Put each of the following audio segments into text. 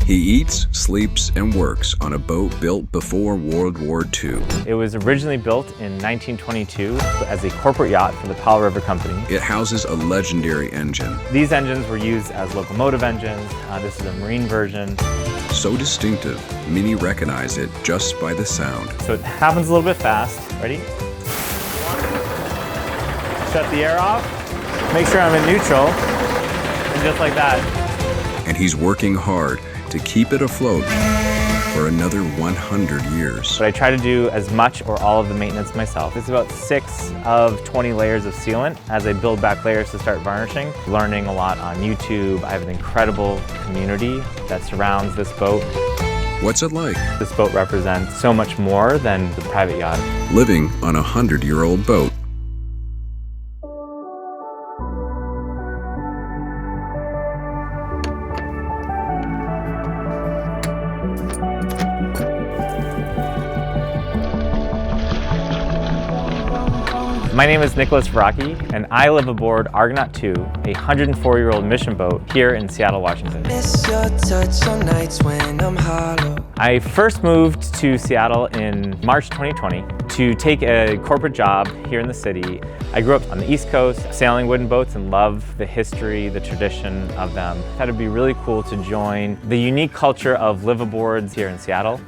He eats, sleeps, and works on a boat built before World War II. It was originally built in 1922 as a corporate yacht for the Powell River Company. It houses a legendary engine. These engines were used as locomotive engines. This is a marine version. So distinctive, many recognize it just by the sound. So it happens a little bit fast. Ready? Shut the air off. Make sure I'm in neutral. And just like that. And he's working hard to keep it afloat for another 100 years. But I try to do as much or all of the maintenance myself. It's about 6 of 20 layers of sealant as I build back layers to start varnishing. Learning a lot on YouTube. I have an incredible community that surrounds this boat. What's it like? This boat represents so much more than the private yacht. Living on a 100-year-old boat. My name is Nicholas Varaki, and I live aboard Argonaut II, a 104-year-old mission boat here in Seattle, Washington. I first moved to Seattle in March 2020 to take a corporate job here in the city. I grew up on the East Coast, sailing wooden boats, and love the history, the tradition of them. I thought it'd be really cool to join the unique culture of liveaboards here in Seattle.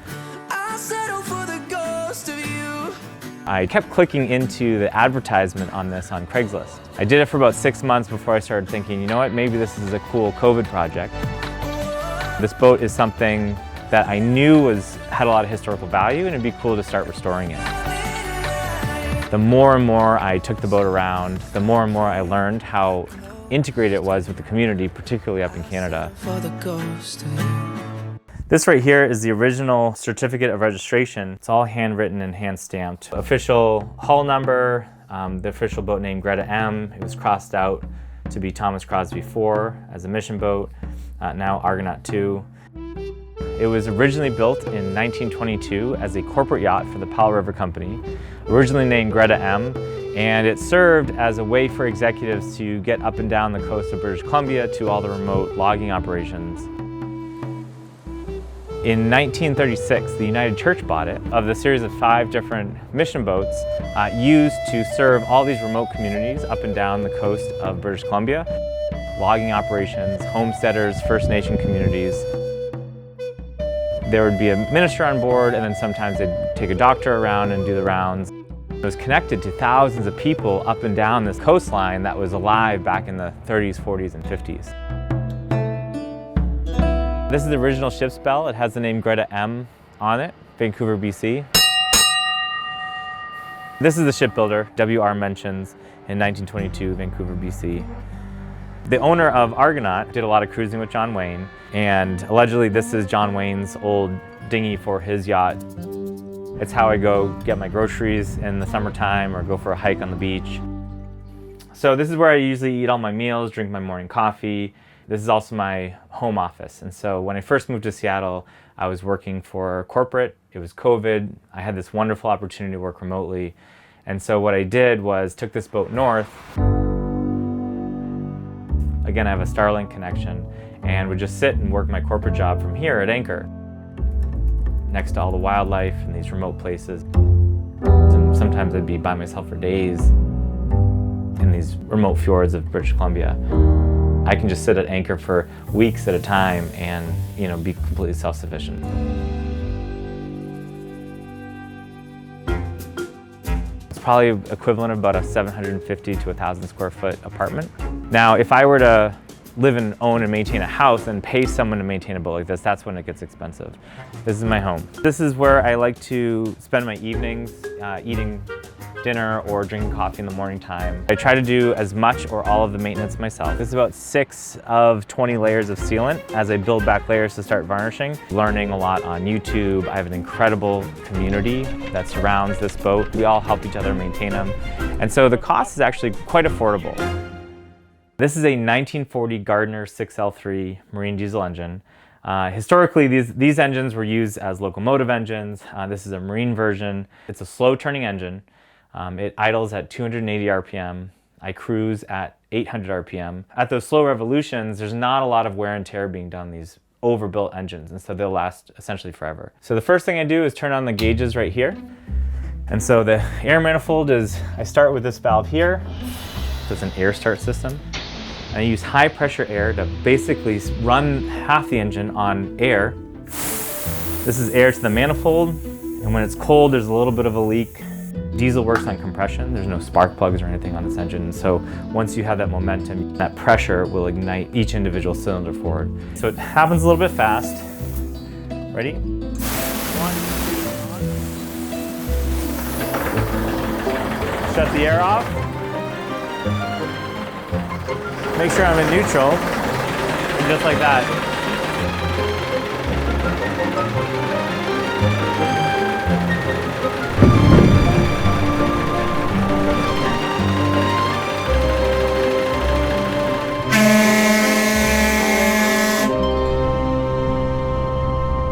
I kept clicking into the advertisement on this on Craigslist. I did it for about 6 months before I started thinking, you know what, maybe this is a cool COVID project. This boat is something that I knew had a lot of historical value, and it'd be cool to start restoring it. The more and more I took the boat around, the more and more I learned how integrated it was with the community, particularly up in Canada. This right here is the original certificate of registration. It's all handwritten and hand stamped. Official hull number, the official boat name Greta M. It was crossed out to be Thomas Crosby 4 as a mission boat, now Argonaut II. It was originally built in 1922 as a corporate yacht for the Powell River Company, originally named Greta M. And it served as a way for executives to get up and down the coast of British Columbia to all the remote logging operations. In 1936, the United Church bought it, of the series of 5 different mission boats used to serve all these remote communities up and down the coast of British Columbia. Logging operations, homesteaders, First Nation communities. There would be a minister on board, and then sometimes they'd take a doctor around and do the rounds. It was connected to thousands of people up and down this coastline that was alive back in the 30s, 40s, and 50s. This is the original ship's bell. It has the name Greta M on it, Vancouver, BC. This is the shipbuilder, W.R. Mentions, in 1922, Vancouver, BC. The owner of Argonaut did a lot of cruising with John Wayne, and allegedly this is John Wayne's old dinghy for his yacht. It's how I go get my groceries in the summertime or go for a hike on the beach. So this is where I usually eat all my meals, drink my morning coffee. This is also my home office. And so when I first moved to Seattle, I was working for corporate. It was COVID. I had this wonderful opportunity to work remotely. And so what I did was took this boat north. Again, I have a Starlink connection and would just sit and work my corporate job from here at Anchor, next to all the wildlife in these remote places. And sometimes I'd be by myself for days in these remote fjords of British Columbia. I can just sit at Anchor for weeks at a time and, be completely self-sufficient. It's probably equivalent of about a 750 to 1,000 square foot apartment. Now, if I were to live and own and maintain a house and pay someone to maintain a boat like this, that's when it gets expensive. This is my home. This is where I like to spend my evenings eating dinner or drinking coffee in the morning time. I try to do as much or all of the maintenance myself. This is about 6 of 20 layers of sealant as I build back layers to start varnishing. Learning a lot on YouTube. I have an incredible community that surrounds this boat. We all help each other maintain them. And so the cost is actually quite affordable. This is a 1940 Gardner 6L3 marine diesel engine. Historically, these engines were used as locomotive engines. This is a marine version. It's a slow turning engine. It idles at 280 RPM. I cruise at 800 RPM. At those slow revolutions, there's not a lot of wear and tear being done on these overbuilt engines, and so they'll last essentially forever. So the first thing I do is turn on the gauges right here. And so the air manifold is, I start with this valve here. So it's an air start system. And I use high pressure air to basically run half the engine on air. This is air to the manifold, and when it's cold, there's a little bit of a leak. Diesel works on compression. There's no spark plugs or anything on this engine. So once you have that momentum, that pressure will ignite each individual cylinder forward. So it happens a little bit fast. Ready? One. Shut the air off. Make sure I'm in neutral. And just like that.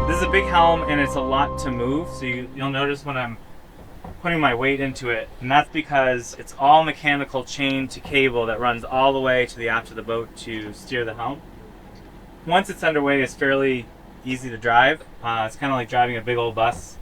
This is a big helm and it's a lot to move, so you'll notice when I'm putting my weight into it, and that's because it's all mechanical chain to cable that runs all the way to the aft of the boat to steer the helm. Once it's underway, it's fairly easy to drive. It's kind of like driving a big old bus.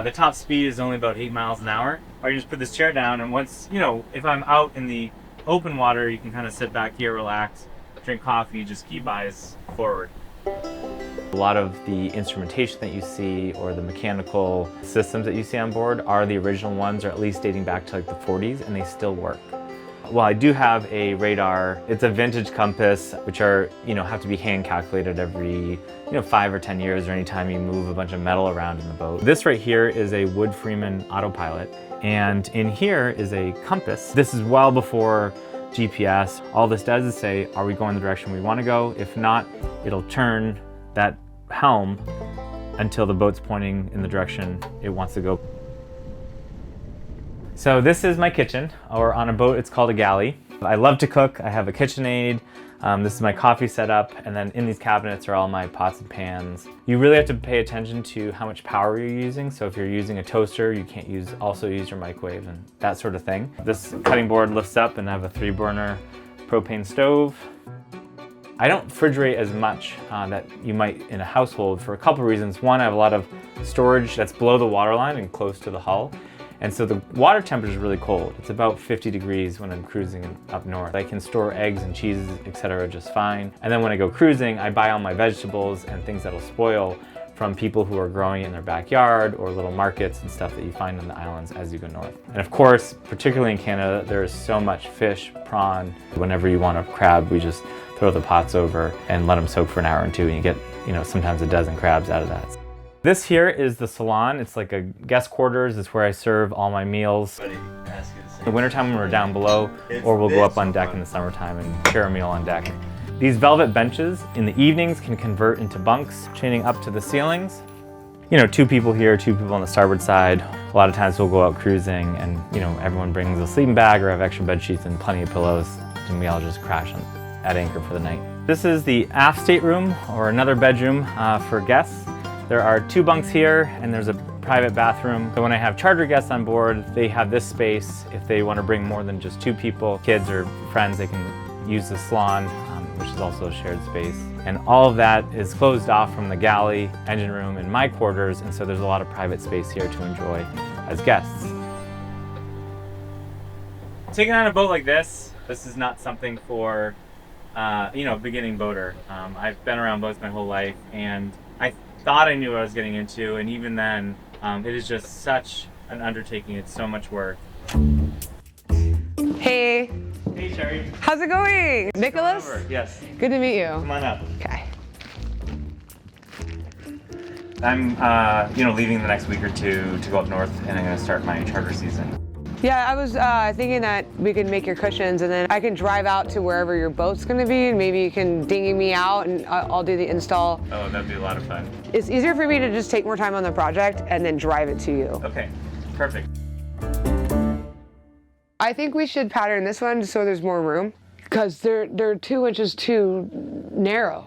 The top speed is only about 8 miles an hour. Or you just put this chair down, and once, if I'm out in the open water, you can kind of sit back here, relax, drink coffee, just keep eyes forward. A lot of the instrumentation that you see or the mechanical systems that you see on board are the original ones, or at least dating back to like the 40s, and they still work. Well, I do have a radar. It's a vintage compass, which are, have to be hand calculated every, 5 or 10 years, or anytime you move a bunch of metal around in the boat. This right here is a Wood Freeman autopilot, and in here is a compass. This is well before GPS. All this does is say, are we going the direction we want to go? If not, it'll turn that helm until the boat's pointing in the direction it wants to go. So this is my kitchen, or on a boat it's called a galley. I love to cook. I have a KitchenAid. This is my coffee setup, and then in these cabinets are all my pots and pans. You really have to pay attention to how much power you're using. So if you're using a toaster, you can't also use your microwave and that sort of thing. This cutting board lifts up, and I have a 3-burner propane stove. I don't refrigerate as much that you might in a household for a couple of reasons. One, I have a lot of storage that's below the waterline and close to the hull. And so the water temperature is really cold. It's about 50 degrees when I'm cruising up north. I can store eggs and cheeses, etc. just fine. And then when I go cruising, I buy all my vegetables and things that'll spoil from people who are growing in their backyard, or little markets and stuff that you find on the islands as you go north. And of course, particularly in Canada, there is so much fish, prawn. Whenever you want a crab, we just throw the pots over and let them soak for an hour or two, and you get, sometimes a dozen crabs out of that. This here is the salon. It's like a guest quarters. It's where I serve all my meals. In the wintertime when we're down below, or we'll go up on deck in the summertime and share a meal on deck. These velvet benches in the evenings can convert into bunks, chaining up to the ceilings. 2 people here, 2 people on the starboard side. A lot of times we'll go out cruising and, everyone brings a sleeping bag or have extra bed sheets and plenty of pillows, and we all just crash at anchor for the night. This is the aft stateroom, or another bedroom for guests. There are 2 bunks here, and there's a private bathroom. So when I have charter guests on board, they have this space. If they want to bring more than just 2 people, kids or friends, they can use the salon, which is also a shared space. And all of that is closed off from the galley, engine room, and my quarters, and so there's a lot of private space here to enjoy as guests. Taking on a boat like this is not something for, beginning boater. I've been around boats my whole life, and I thought I knew what I was getting into, and even then, it is just such an undertaking. It's so much work. Hey. Hey, Sherry. How's it going? Nicholas? Yes. Good to meet you. Come on up. Okay. I'm, leaving the next week or 2 to go up north, and I'm going to start my charter season. Yeah, I was thinking that we could make your cushions, and then I can drive out to wherever your boat's going to be, and maybe you can dinghy me out, and I'll do the install. Oh, that'd be a lot of fun. It's easier for me to just take more time on the project and then drive it to you. Okay, perfect. I think we should pattern this one so there's more room, because they're 2 inches too narrow.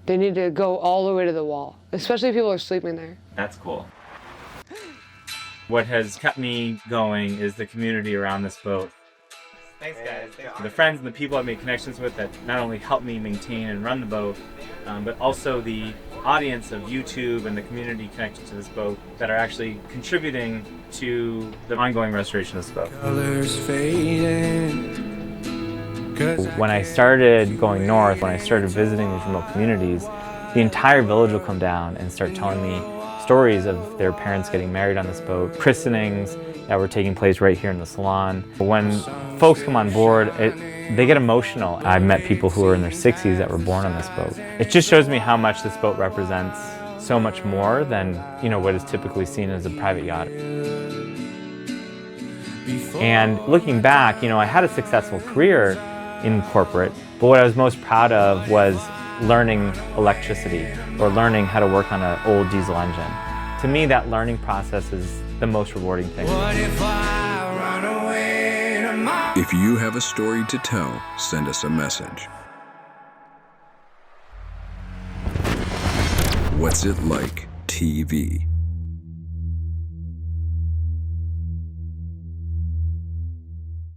They need to go all the way to the wall, especially if people are sleeping there. That's cool. What has kept me going is the community around this boat. Thanks, guys. The friends and the people I've made connections with that not only help me maintain and run the boat, but also the audience of YouTube and the community connected to this boat that are actually contributing to the ongoing restoration of this boat. When I started going north, when I started visiting these remote communities, the entire village will come down and start telling me stories of their parents getting married on this boat, christenings that were taking place right here in the salon. When folks come on board, they get emotional. I've met people who are in their 60s that were born on this boat. It just shows me how much this boat represents so much more than, what is typically seen as a private yacht. And looking back, I had a successful career in corporate, but what I was most proud of was learning electricity or learning how to work on an old diesel engine. To me, that learning process is the most rewarding thing. If you have a story to tell, send us a message. What's It Like TV.